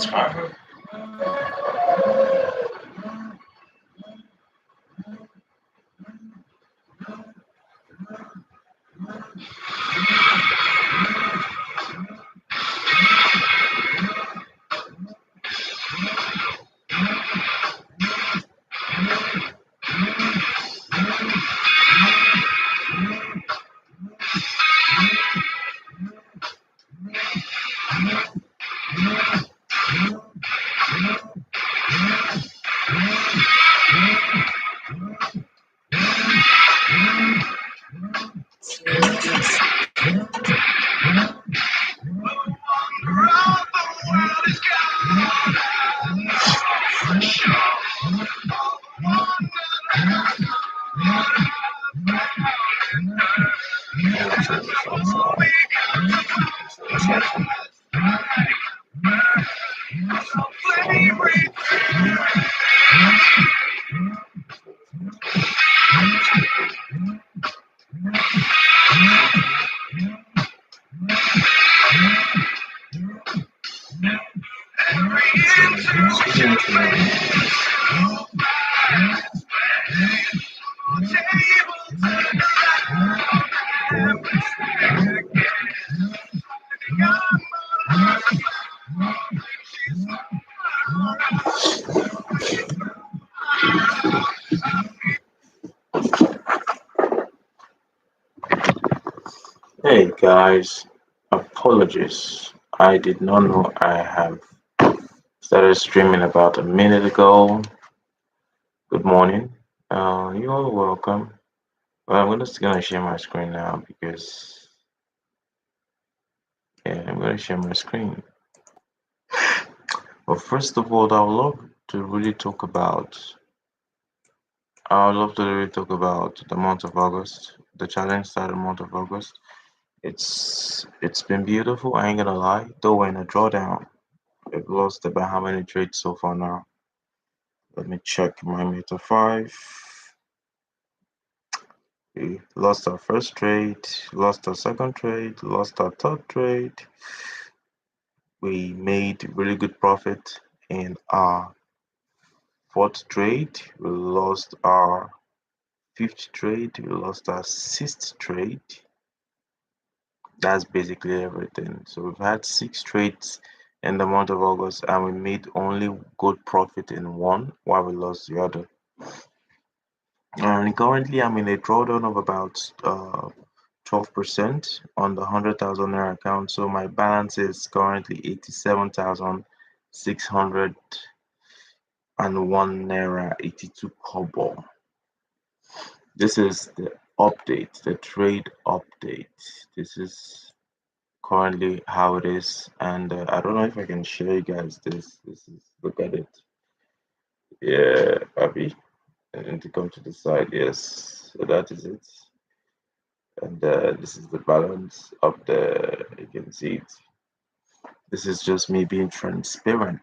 fine. Hey guys, apologies. I did not know I have started streaming about a minute ago. Good morning. You all are welcome. Well, I'm just gonna share my screen now because yeah, I'm gonna share my screen. But first of all, I would love to really talk about. I would love to really talk about the month of August. The challenge started the month of August. It's been beautiful. I ain't gonna lie. Though we're in a drawdown, we've lost about how many trades so far now. Let me check my Meta 5. We lost our first trade, lost our second trade, lost our third trade. We made really good profit in our fourth trade. We lost our fifth trade. We lost our sixth trade. That's basically everything. So we've had 6 trades in the month of August and we made only good profit in one while we lost the other. And currently I'm in a drawdown of about 12% on the 100,000 naira account. So my balance is currently 87,601 naira 82 kobo. This is the update, the trade update. This is currently how it is, and I don't know if I can show you guys this. This is, look at it. Yeah, Abby. I need to come to the side. Yes, so that is it. And this is the balance of the, you can see it. This is just me being transparent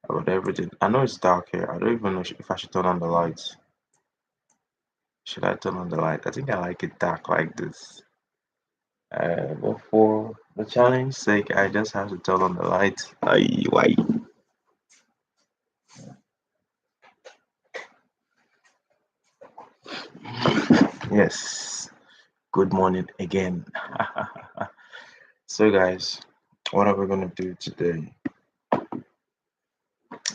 about everything. I know it's dark here. I don't even know if I should turn on the lights. Should I turn on the light? I think I like it dark like this. But for the challenge sake, I just have to turn on the light. Why? Yes. Good morning again. So, guys, what are we gonna do today?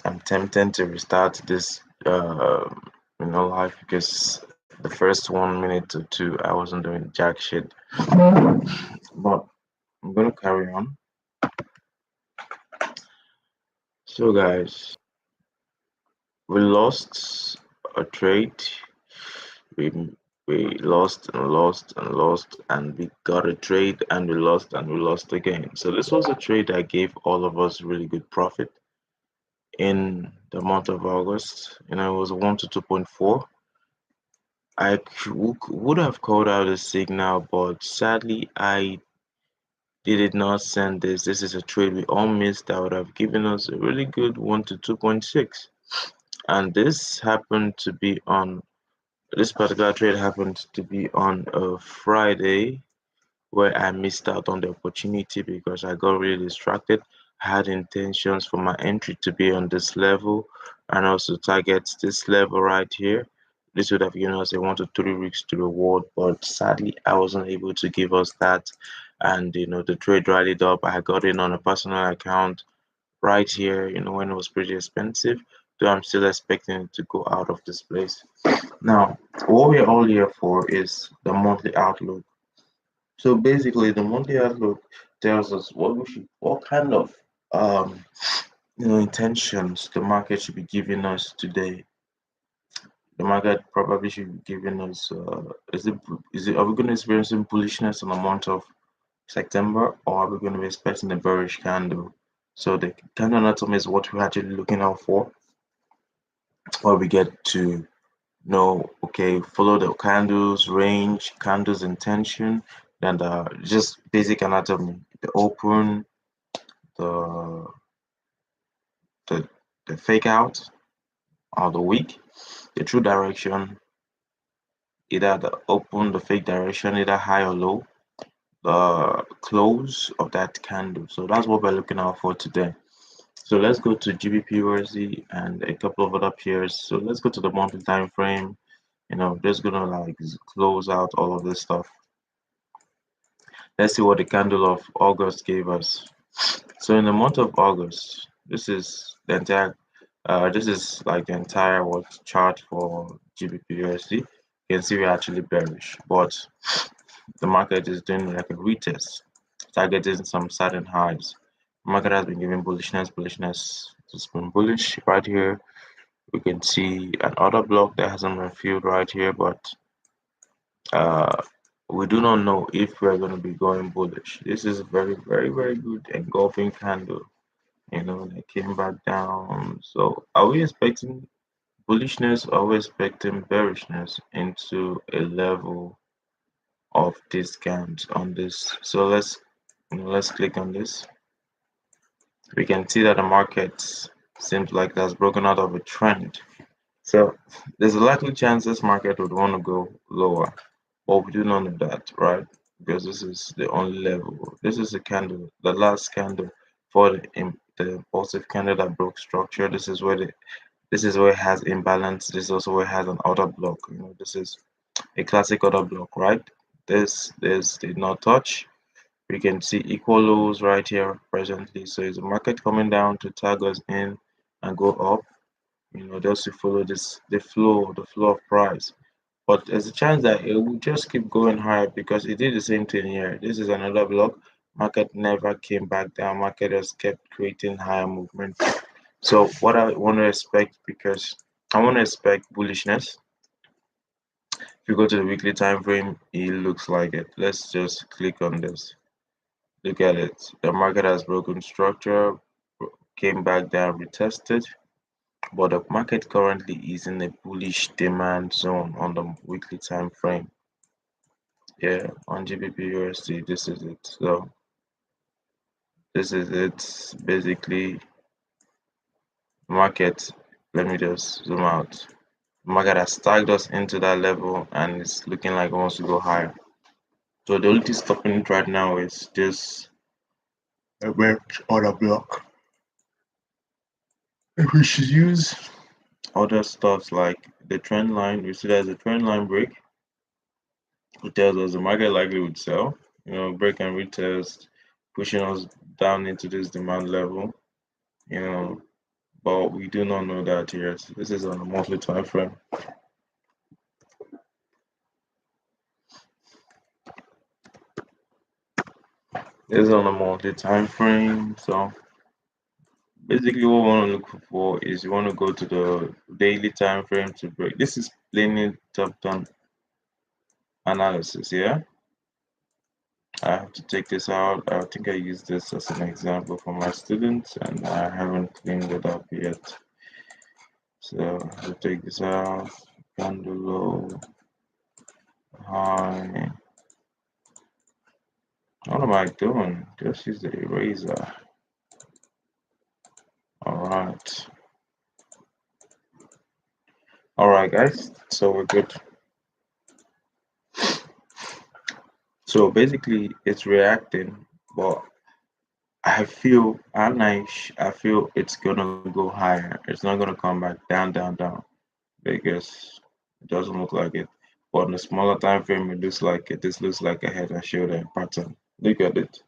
I'm tempted to restart this, live because the first 1 minute or two I wasn't doing jack shit. But I'm gonna carry on. So, guys, we lost a trade. We we lost and lost and lost, and we got a trade and we lost again. So this was a trade that gave all of us really good profit in the month of August. It was 1 to 2.4. I would have called out a signal, but sadly I did not send this. This is a trade we all missed that would have given us a really good 1 to 2.6. And this particular trade happened to be on a Friday where I missed out on the opportunity because I got really distracted. had intentions for my entry to be on this level and also target this level right here. This would have given us a 1 to 3 weeks to reward, but sadly I wasn't able to give us that. And the trade rallied up. I got in on a personal account right here, when it was pretty expensive. Though I'm still expecting it to go out of this place. Now, what we're all here for is the monthly outlook. So basically, the monthly outlook tells us what kind of intentions the market should be giving us today. The market probably should be giving us. Is it? Are we going to experience some bullishness in the month of September, or are we going to be expecting a bearish candle? So the candle anatomy is what we're actually looking out for. Where we get to know, okay, follow the candles range, candles intention, and just basic anatomy. The open, the the the fake out, or the wick, the true direction, either the open, the fake direction, either high or low, the close of that candle. So that's what we're looking out for today. So let's go to GBP and a couple of other pairs. So let's go to the monthly time frame. Just gonna like close out all of this stuff. Let's see what the candle of August gave us. So in the month of August, this is the entire this is like the entire what chart for GBP You can see we're actually bearish, but the market is doing like a retest, targeting some certain highs. The market has been giving bullishness. It's been bullish right here. We can see an order block that hasn't been filled right here, but uh, we do not know if we're going to be going bullish. This is a very, very, very good engulfing candle. They came back down. So are we expecting bullishness or are we expecting bearishness into a level of discount on this? So let's click on this. We can see that the market seems like it has broken out of a trend. So there's a likely chance this market would want to go lower, but we do not know that, right? Because this is the only level. This is the candle, the last candle for the impulsive candle that broke structure. This is where it has imbalance. This is also where it has an order block. This is a classic order block, right? This did not touch. We can see equal lows right here presently. So is the market coming down to tag us in and go up? Just to follow the flow of price. But there's a chance that it will just keep going higher because it did the same thing here. This is another block. Market never came back down. Market just kept creating higher movement. So what I want to expect, because I want to expect bullishness. If you go to the weekly time frame, it looks like it. Let's just click on this. Look at it. The market has broken structure, came back down, retested. But the market currently is in a bullish demand zone on the weekly time frame. Yeah, on GBP this is it. So this is it. Basically, market. Let me just zoom out. Market has tagged us into that level, and it's looking like it wants to go higher. So the only thing stopping it right now is just a red order block. If we should use other stuff like the trend line, we see there's a trend line break. It tells us the market likely would sell, break and retest, pushing us down into this demand level, you know, but we do not know that yet. This is on a monthly time frame. This is on a monthly time frame. So basically what we want to look for is you want to go to the daily time frame to break. This is plainly top-down analysis, yeah. I have to take this out. I think I used this as an example for my students and I haven't cleaned it up yet. So I'll take this out, candle low, high. What am I doing? Just use the eraser. Alright. Alright guys, so we're good. So basically it's reacting, but I feel it's gonna go higher. It's not gonna come back down because it doesn't look like it. But on a smaller time frame, it looks like it. This looks like a head and shoulder pattern. Look at it.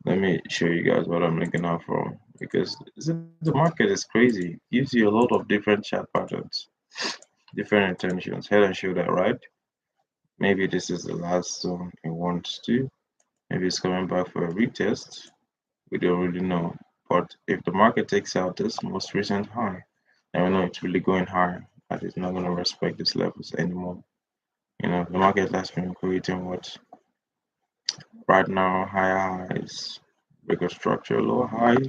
Let me show you guys what I'm looking out for because the market is crazy. It gives you a lot of different chart patterns, different intentions, head and shoulder, right? Maybe this is the last zone it wants to. Maybe it's coming back for a retest. We don't really know. But if the market takes out this most recent high, then we know it's really going higher and it's not going to respect these levels anymore. The market has been creating what right now higher highs, bigger structure, lower highs.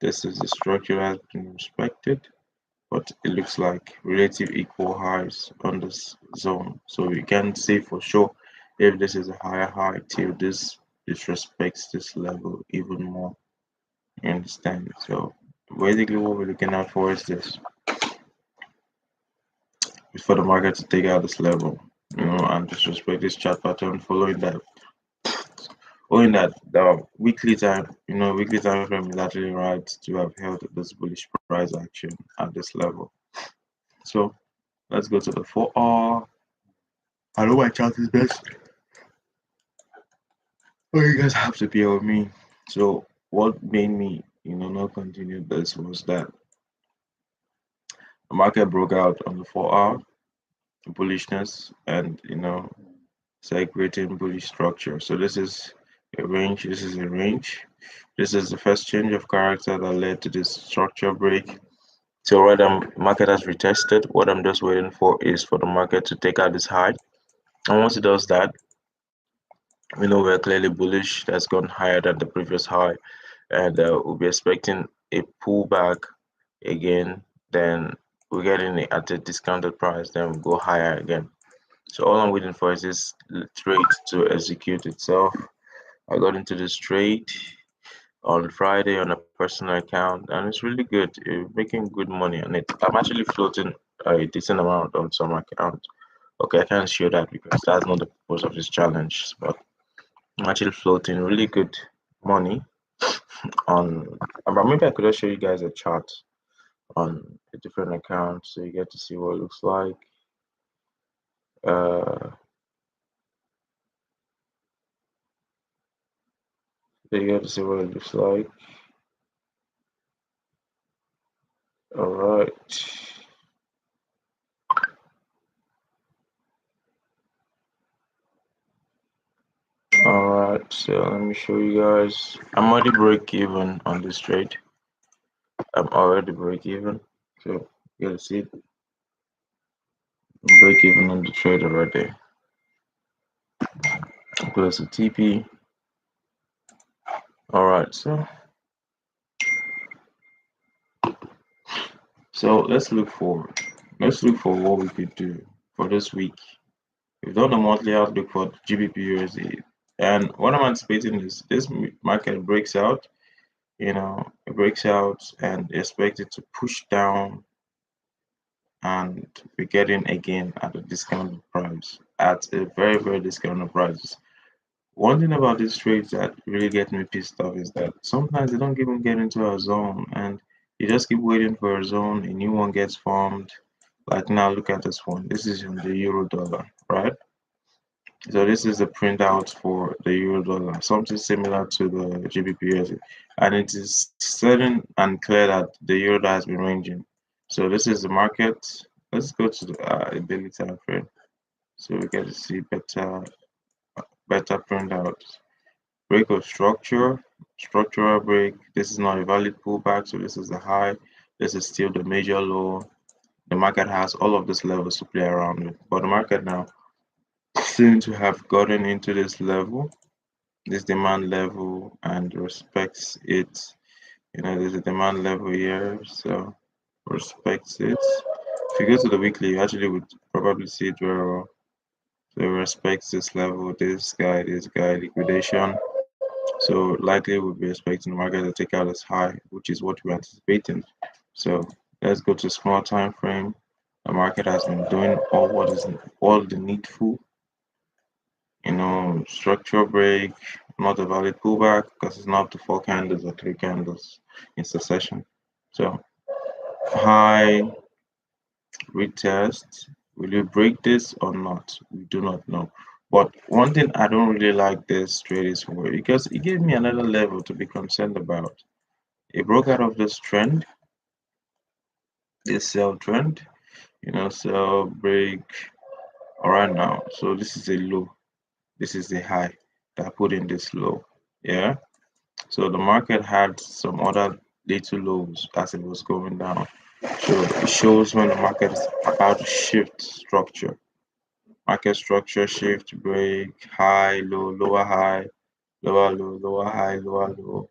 This is the structure that has been respected, but it looks like relative equal highs on this zone. So we can say for sure if this is a higher high till this disrespects this level even more. You understand? So basically what we're looking at for is this is for the market to take out this level, and disrespect this chart pattern following that the weekly time frame is actually right to have held this bullish price action at this level. So let's go to the 4 hour. I know my chart is best. Oh, you guys have to bear with me. So what made me, not continue this was that the market broke out on the 4 hour bullishness and creating bullish structure. So this is a range, this is a range. This is the first change of character that led to this structure break. So right market has retested. What I'm just waiting for is for the market to take out this high. And once it does that, we know we're clearly bullish. That's gone higher than the previous high. And we'll be expecting a pullback again. Then we're getting it at a discounted price. Then we go higher again. So all I'm waiting for is this trade to execute itself. I got into this trade on Friday on a personal account, and it's really good. Making good money on it. I'm actually floating a decent amount on some account. Okay, I can't show that because that's not the purpose of this challenge. But I'm actually floating really good money on. But maybe I could just show you guys a chart on a different account so you get to see what it looks like. So you get to see what it looks like. All right. All right. So let me show you guys. I'm already break even on this trade. I'm already break even. So you gotta see it. I'm break even on the trade already. Plus a TP. All right. So let's look for what we could do for this week. We've done a monthly outlook for GBP USD, and what I'm anticipating is this market breaks out. It breaks out and expect it to push down and we get in again at a discounted price, at a very, very discounted price. One thing about these trades that really get me pissed off is that sometimes they don't even get into a zone and you just keep waiting for a zone, a new one gets formed. Like now, look at this one. This is in the euro dollar, right? So this is the printout for the euro dollar, something similar to the GBP, and it is certain and clear that the euro dollar has been ranging. So this is the market. Let's go to the daily time frame so we get to see better printouts. Break of structure, structural break. This is not a valid pullback, so this is the high. This is still the major low. The market has all of these levels to play around with, but the market now seems to have gotten into this level, this demand level, and respects it. There's a demand level here, so respects it. If you go to the weekly, you actually would probably see it very well. So it respects this level, this guy, liquidation. So likely we'll be expecting the market to take out as high, which is what we're anticipating. So let's go to small time frame. The market has been doing all the needful. Structural break, not a valid pullback because it's not up to 4 candles or 3 candles in succession. So high retest. Will you break this or not? We do not know. But one thing I don't really like this trade is for because it gave me another level to be concerned about. It broke out of this trend, this sell trend, sell break right now. So this is a low, this is a high that I put in this low. Yeah. So the market had some other little lows as it was going down. So it shows when the market is about to shift structure. Market structure shift, break, high, low, lower high, lower low, lower high, lower low,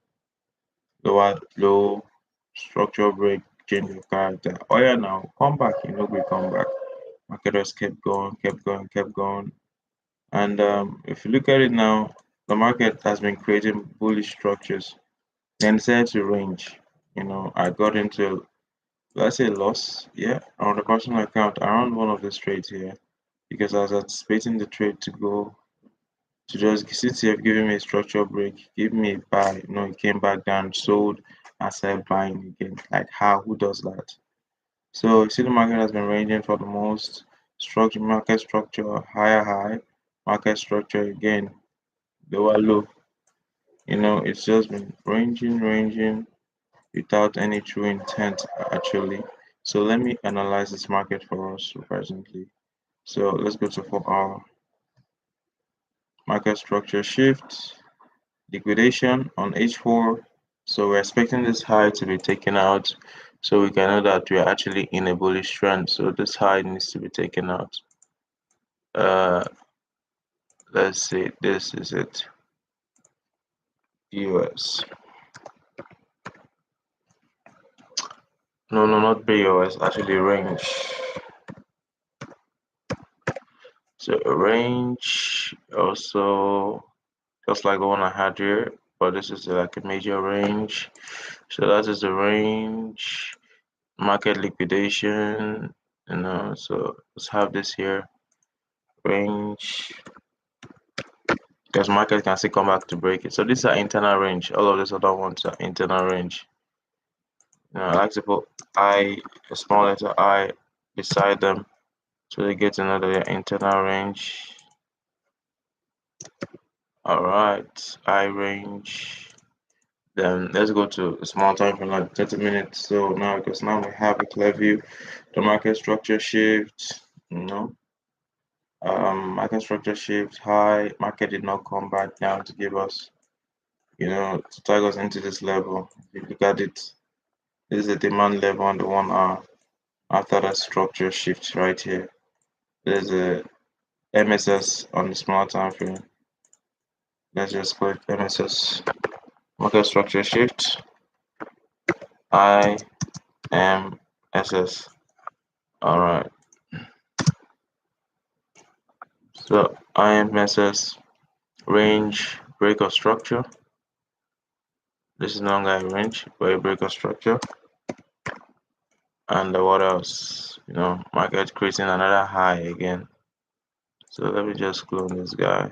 lower low, structure break, change of character. Oh yeah, now come back, we come back. Market just kept going, kept going, kept going. And if you look at it now, the market has been creating bullish structures. Then decided to range. I got into, let's say, loss, yeah, on the personal account around one of the trades here because I was anticipating the trade to go to just sit here, giving me a structural break, give me a buy. It came back down, sold, and started buying again. Like how? Who does that? So you see, the market has been ranging for the most structure, market structure, higher high, market structure again, lower low. It's just been ranging without any true intent actually. So let me analyze this market for us presently. So let's go to 4 hour market structure shift, liquidation on H4. So we're expecting this high to be taken out so we can know that we're actually in a bullish trend. So this high needs to be taken out. Uh, let's see, this is it. US. No, not BOS, actually range. So a range also just like the one I had here, but this is like a major range. So that is the range, market liquidation, so let's have this here, range, because market can still come back to break it. So these are internal range. All of these other ones are internal range. I like to put I, a small letter I, beside them so they get another internal range. All right, I range. Then let's go to a small time for like 30 minutes. So now, because now we have a clear view, the market structure shift, market structure shift high, market did not come back down to give us, to tag us into this level. If you look at it, this is the demand level on the 1 hour. After that structure shift right here, there's a MSS on the small time frame. Let's just click MSS, market structure shift, IMSS. All right. So IMSS range break of structure. This is no longer a range, but a break of structure. And what else? Market creating another high again. So let me just clone this guy.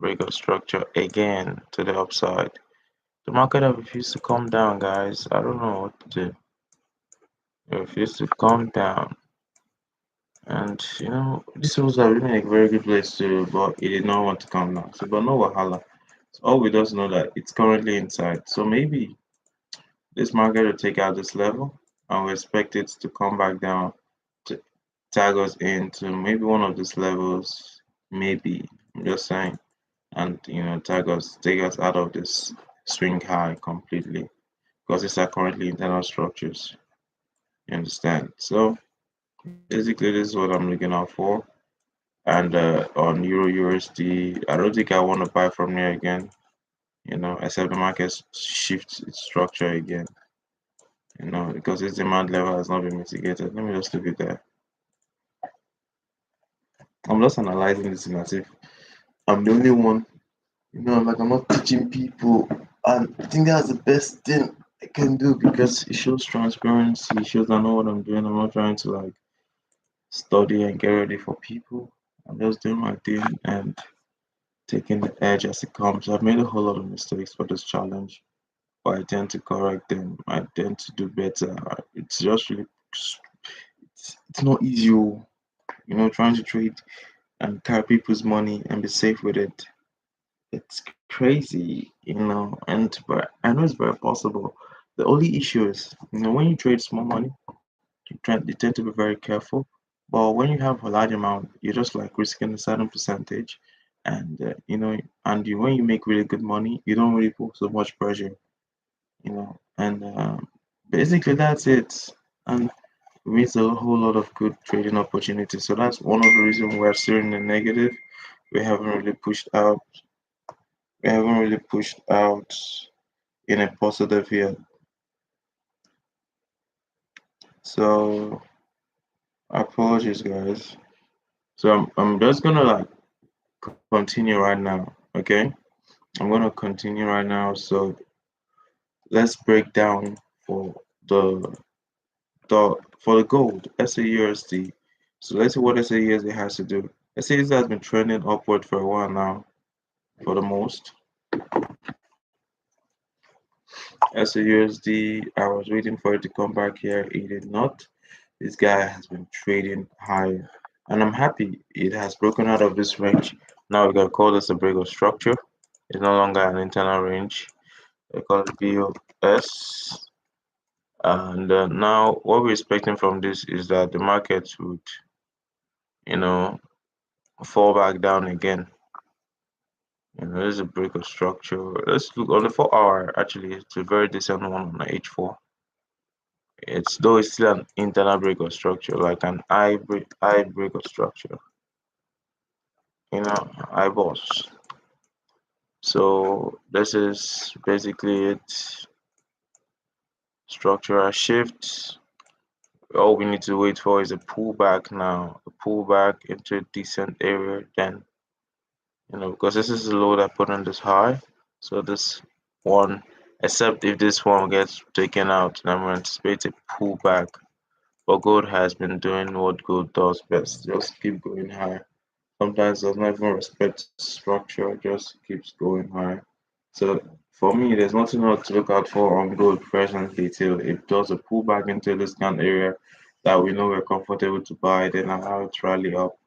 Break of structure again to the upside. The market have refused to come down, guys. I don't know what to do. It refused to come down. And this was really a very good place to, but it did not want to come down. So, but no wahala. So all we just know that it's currently inside. So maybe this market will take out this level, and we expect it to come back down to tag us into maybe one of these levels. Maybe I'm just saying, and take us out of this swing high completely because these are currently internal structures. You understand? So basically, this is what I'm looking out for. And on Euro USD, I don't think I want to buy from here again. Except the market shifts its structure again. Because its demand level has not been mitigated. Let me just leave it there. I'm just analyzing this in as if I'm the only one. Like I'm not teaching people, and I think that's the best thing I can do because it shows transparency. It shows I know what I'm doing. I'm not trying to like study and get ready for people. I'm just doing my thing and taking the edge as it comes. I've made a whole lot of mistakes for this challenge, but I tend to correct them. I tend to do better. It's just really, it's not easy, trying to trade and carry people's money and be safe with it. It's crazy, and but I know it's very possible. The only issue is, when you trade small money, you tend to be very careful. But when you have a large amount, you're just like risking a certain percentage, and when you make really good money, you don't really put so much pressure, and basically that's it. And it means a whole lot of good trading opportunities. So that's one of the reasons we're still in the negative. We haven't really pushed out. We haven't really pushed out in a positive yet. So apologies, guys. So I'm just gonna like continue right now. Okay, I'm gonna continue right now. So let's break down for the for the gold SAUSD. So let's see what SAUSD has to do. SAUSD has been trending upward for a while now, for the most. SAUSD, I was waiting for it to come back here. It did not. This guy has been trading higher, and I'm happy it has broken out of this range. Now we can call this a break of structure. It's no longer an internal range. We call it BOS. And now what we're expecting from this is that the market would, you know, fall back down again. This is a break of structure. Let's look on the 4 hour. Actually, it's a very decent one on the H4. It's though it's still an internal break of structure, like an I break of structure. I boss. So this is basically it. Structural shift. All we need to wait for is a pullback now. A pullback into a decent area, then because this is the low that put on this high. So this one, except if this one gets taken out, then we anticipate a pullback. But gold has been doing what gold does best, just keep going higher. Sometimes does not even respect structure, just keeps going higher. So for me, there's nothing else to look out for on gold presently till it does a pullback into this kind of area that we know we're comfortable to buy, then allow it to rally up.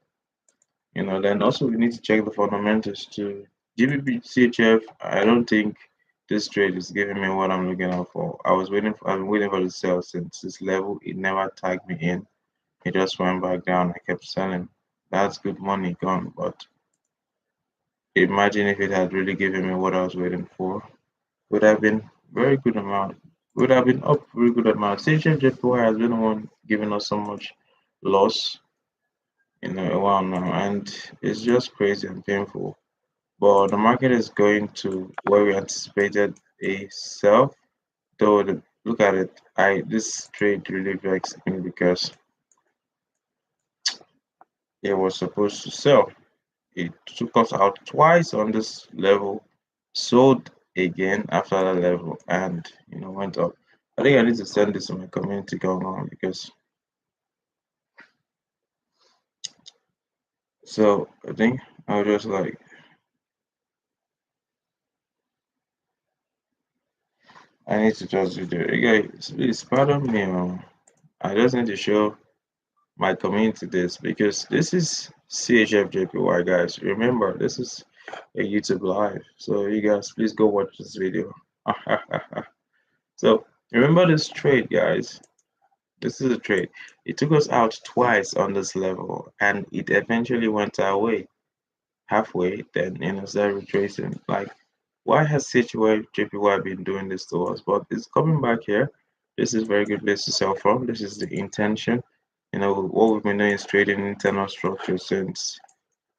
Then also we need to check the fundamentals too. GBP CHF, I don't think this trade is giving me what I'm looking out for. I've been waiting for the sell since this level. It never tagged me in. It just went back down. I kept selling. That's good money gone, but imagine if it had really given me what I was waiting for. Would have been very good amount. Would have been up very good amount. CHF JPY has been the one giving us so much loss in a while now, and it's just crazy and painful. But the market is going to where we anticipated a sell. Though look at it, this trade really vexed me because it was supposed to sell. It took us out twice on this level, sold again after that level, and went up. I think I need to send this to my community going on because so I think I'll just like I need to just do the guys, please pardon me. I just need to show my community this because this is CHFJPY, guys. Remember, this is a YouTube live, so you guys please go watch this video. So remember this trade, guys. This is a trade. It took us out twice on this level, and it eventually went our way. Halfway, then started retracing. Like, why has JPY been doing this to us? But it's coming back here. This is a very good place to sell from. This is the intention. What we've been doing is trading internal structure since,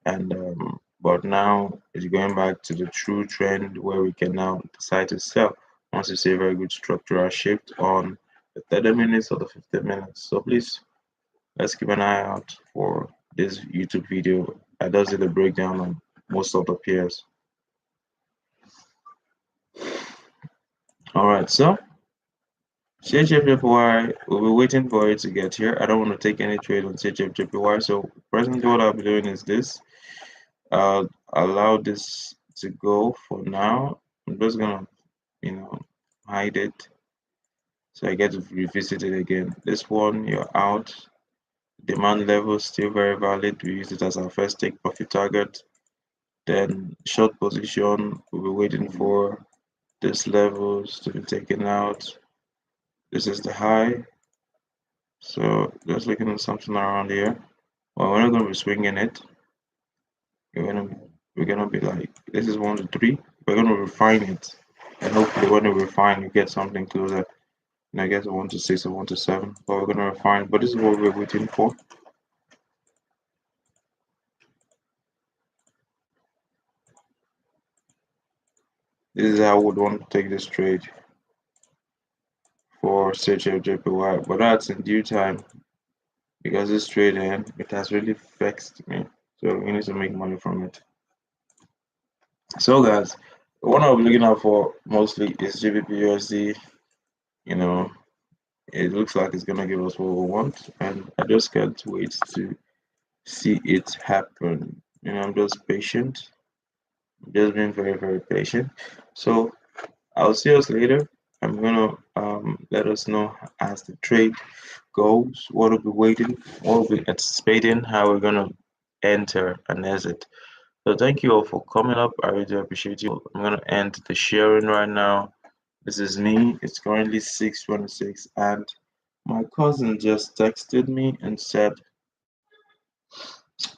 and but now it's going back to the true trend where we can now decide to sell once we see a very good structural shift on the 30 minutes or the 50 minutes. So please let's keep an eye out for this YouTube video. I does it a breakdown on most of the pairs. All right, so CHFJPY, we'll be waiting for it to get here. I don't want to take any trade on CHFJPY. So presently what I'll be doing is this. I'll allow this to go for now. I'm just gonna, hide it. So I get to revisit it again. This one, you're out. Demand level still very valid. We use it as our first take profit target. Then short position, we'll be waiting for these levels to be taken out. This is the high. So just looking at something around here. Well, we're not going to be swinging it. We're gonna be like, this is 1 to 3. We're gonna refine it, and hopefully when we refine, we get something closer. And I guess a 1 to 6 or 1 to 7. But we're gonna refine. But this is what we're waiting for. This is how I would want to take this trade for CHFJPY, but that's in due time because this trade it has really vexed me. So we need to make money from it. So guys, what I'm looking out for mostly is GBP USD. You know, it looks like it's gonna give us what we want, and I just can't wait to see it happen. I'm just patient. I'm just being very, very patient. So I'll see us later. I'm gonna let us know as the trade goes, what we'll be waiting, what we'll be anticipating, how we're gonna enter and exit. So thank you all for coming up. I really appreciate you. I'm gonna end the sharing right now. This is me. It's currently 6:26, and my cousin just texted me and said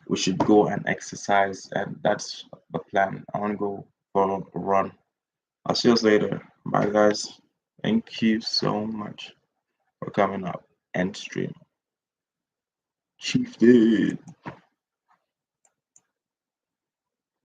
we should go and exercise, and that's the plan. I want to go for a run. I'll see you later. Bye, guys. Thank you so much for coming up and stream. Chieftain.